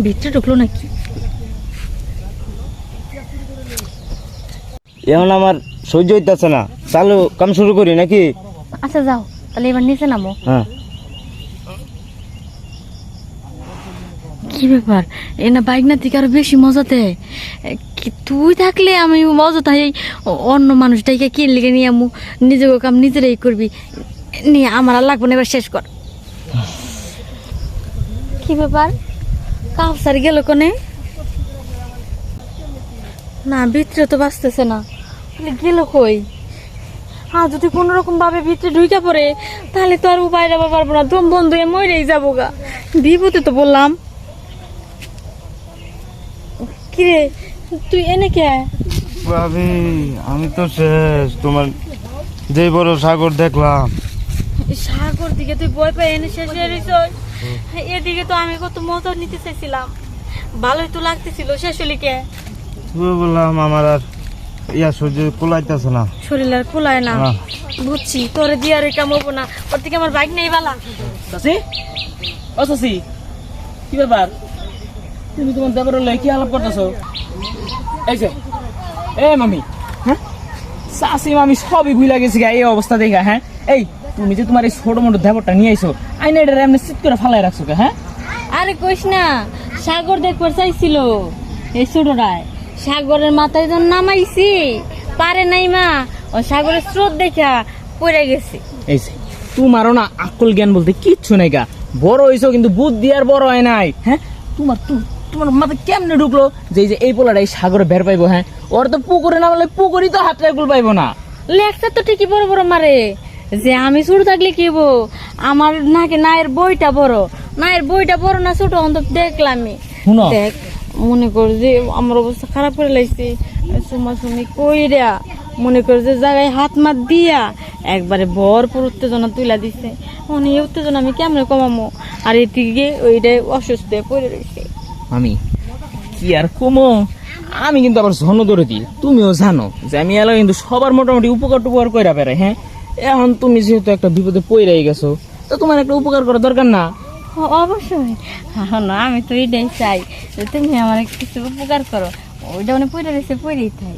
ভিতরে ঢুকলো নাকি? এখন আমার সহ্য হইতেছে না, চালু কাম শুরু করি নাকি? আচ্ছা যাও তাহলে এবার নিচে নামো। হ্যাঁ। কি ব্যাপার, এ না বাইক না থেকে আরো বেশি মজা দেয়। তুই থাকলে আমি মজা তাই অন্য মানুষটাকে কিনে লিখে নিয়ে আমু, নিজেকে কাম নিজেরাই করবি। নিয়ে আমার আর লাগবে না, এবার শেষ কর। কি ব্যাপার, কাউসার গেল কোনে? না ভিতরে তো বাঁচতেছে না, গেল কই? হ্যাঁ যদি কোনো রকম ভাবে ভিতরে ঢুকে পড়ে তাহলে তো আর উপায় যাবার পারবো না, দম বন্ধ হয়ে মরেই যাবো গা। বিপদে তো বললাম। কিরে তুই এনে কে? ভাবি আমি তো শেষ, তোমার যে বড় সাগর দেখলাম। সাগর দিকে তুই বই পাই এনে শেষ হয়ে রইছ। এদিকে তো আমি কত মজা নিতে চাইছিলাম, ভালোই তো লাগতেছিল। শেষ হলি কে? বললাম আমার আর ইয়া সহ্য কুলাইতেছে না, শরীর আর কুলায় না। না। বুঝছি তোরে দিয়ে আর কাম হবো না, ওর থেকে আমার বাইক নেই বালা। চাচি, ও চাচি, কি ব্যাপার? তুমি তোমার দেবর লয়ে কি আলাপ করতেছো? এই যে মামি, হ্যাঁ চাচি মামি সবই ভুলে গেছি গা এই অবস্থা দেখা। হ্যাঁ এই তুমি যে তোমার এই ছোট মোটো দেবরটা নিয়ে আইছো, আইনা এটা এমনি চিৎ করে ফালাই রাখছো কে? হ্যাঁ আরে কইস না, সাগর দেখবার চাইছিল এই ছোটটায়। সাগরের মাথায় যখন নামাইছি পারে নাই মা, ও সাগরের স্রোত দেখা পড়ে গেছে। এই যে তোমারও না আকল জ্ঞান বলতে কিচ্ছু নাই গা। বড় হইছো কিন্তু বুদ্ধি আর বড় হয় নাই। হ্যাঁ তোমার মাথায় কেমনে ঢুকলো যে এই পোলাটা এই সাগরে বের পাইবো? হ্যাঁ ওর তো পুকুরে নামলে পুকুরই তো হাত রাখল পাইবো না। লেকচার তো ঠিকই বড় বড় মারে যে আমি ছোট থাকলে কি হবো, আমার নাকি নায়ের বইটা বড়। নায়ের বইটা বড় না ছোট অন্তত দেখলামই। শুনো, দেখ মনে কর যে আমার অবস্থা খারাপ করে লাগছে, সুমাসুমি কইরা মনে কর যে জায়গায় হাত মাত দিয়া একবারে ভরপুর উত্তেজনা তুলা দিছে। মানে এই উত্তেজনা আমি কেমনে কমামো? আর এদিকে ওইটাই অসুস্থ হয়ে পড়ে রয়েছে। আমি কি আর কমো, আমি কিন্তু আবার জন ধরে দিই। তুমিও জানো যে আমি এলাকা কিন্তু সবার মোটামুটি উপকার টুপকার কইরা বেড়াই। হ্যাঁ এখন তুমি যেহেতু একটা বিপদে পড়েই গেছো, তো তোমার একটা উপকার করা দরকার না? অবশ্যই। না আমি তো এটাই চাই যে তুমি আমার কিছু উপকার করো। ওইটা মানে পড়ে রয়েছে পড়েই থাই।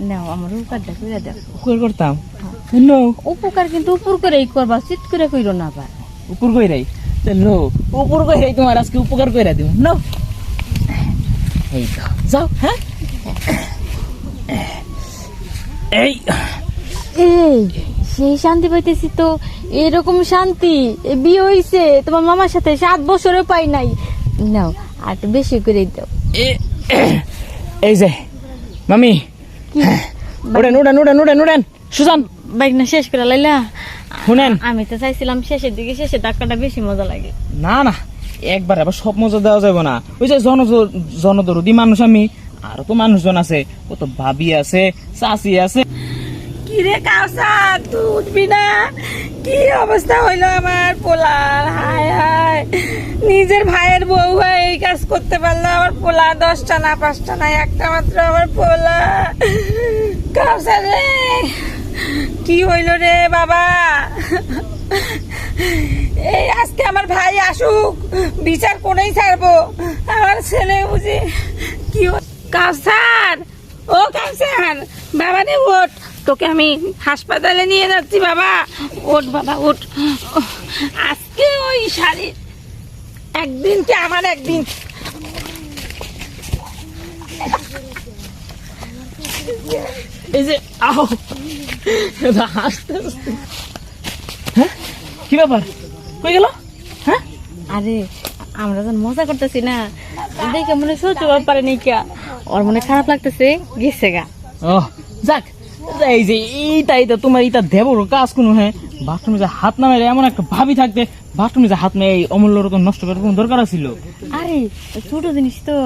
নাও আমার উপকারটা করে দাও। উপকার করতাম? উপকার কিন্তু উপর করেই করবা, চিৎ করে কইরো না আবার। উপর কইরাই লো, উপর কইরাই তোমার আজকে উপকার কইরা দিব। নো এই তো যাও। হ্যাঁ এই এই সেই শান্তি পাইতেছি তো, এরকম শান্তি বিয়ে হইছে তোমার মামার সাথে 7 বছরেও পাই নাই। নাও আর একটু বেশি করে দাও। এই যে মামি, উড়েন উড়েন উড়েন উড়েন উড়েন সুজান, বাইক না শেষ করে লাইলা। শুনেন, আমি তো চাইছিলাম শেষের দিকে, শেষের ধাক্কাটা বেশি মজা লাগে। না না একবার আবার সব মজা দেওয়া যাবে না। ওই যে জনদরদি মানুষ আমি, আরো তো মানুষজন আছে, কত ভাবি আছে, চাচি আছে। কিরে কাউসার তুই উঠবি না? কি অবস্থা হইলো আমার পোলার! হায় হায়, নিজের ভাইয়ের বউ হয়ে এই কাজ করতে পারলো আমার পোলা। 10টা না 5টা না, একটা মাত্র আমার পোলা। কাউসার রে, কি হইলো রে বাবা? এই আজকে আমার ভাই আসুক, বিচার করেই ছাড়বো। আমার ছেলে বুঝি কি কাউসার, ও কাউসার বাবা রে ওঠ, তোকে আমি হাসপাতালে নিয়ে যাচ্ছি বাবা। ওঠ বাবা ওঠ। আজকে ওই শাড়ি একদিন কি আমার একদিন। এই যে আহ হাসতে হাসতে। হ্যাঁ কি ব্যাপার, কই গেল? হ্যাঁ আরে আমরা যখন মজা করতেছি না, দেখে মনে সহ্য করতে পারে নাই কা, ওর মনে খারাপ লাগতেছে, গেছে গা। ও যাক, এই যে এইটাই তো তোমার এটা দেবর কাজ কোনো। হ্যাঁ বাথরুমে যে হাত না মেরে এমন একটা ভাবি থাকতে বাথরুমে যে হাত মেরে এই অমূল্য রতন নষ্ট করার কোনো দরকার ছিল? আরে ছোট জিনিস তো,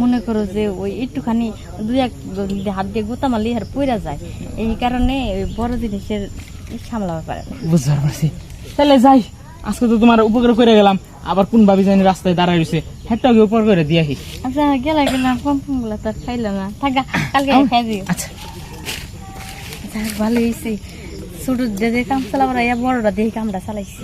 মনে করো যে ওই একটুখানি 2-1 হাত দিয়ে গোতা মারলে আর পইরা যায়, এই কারণে ওই বড় জিনিসের সামলাতে পারে না। বুঝতে পারছি, তাহলে যাই। আজকে তো তোমার উপকার করে গেলাম, আবার কোন ভাবি জানি রাস্তায় দাঁড়ায় রয়েছে, হ্যাঁ উপকার করে দিয়ে আসি। আচ্ছা গেলাম ফোন গুলা তো খাইলাম না, থাকা কালকে খাই দিও। আচ্ছা যাক ভালো হয়েছে, ছোট যে কাম চালাবার বড়টা দিয়ে কামটা চালাইছি।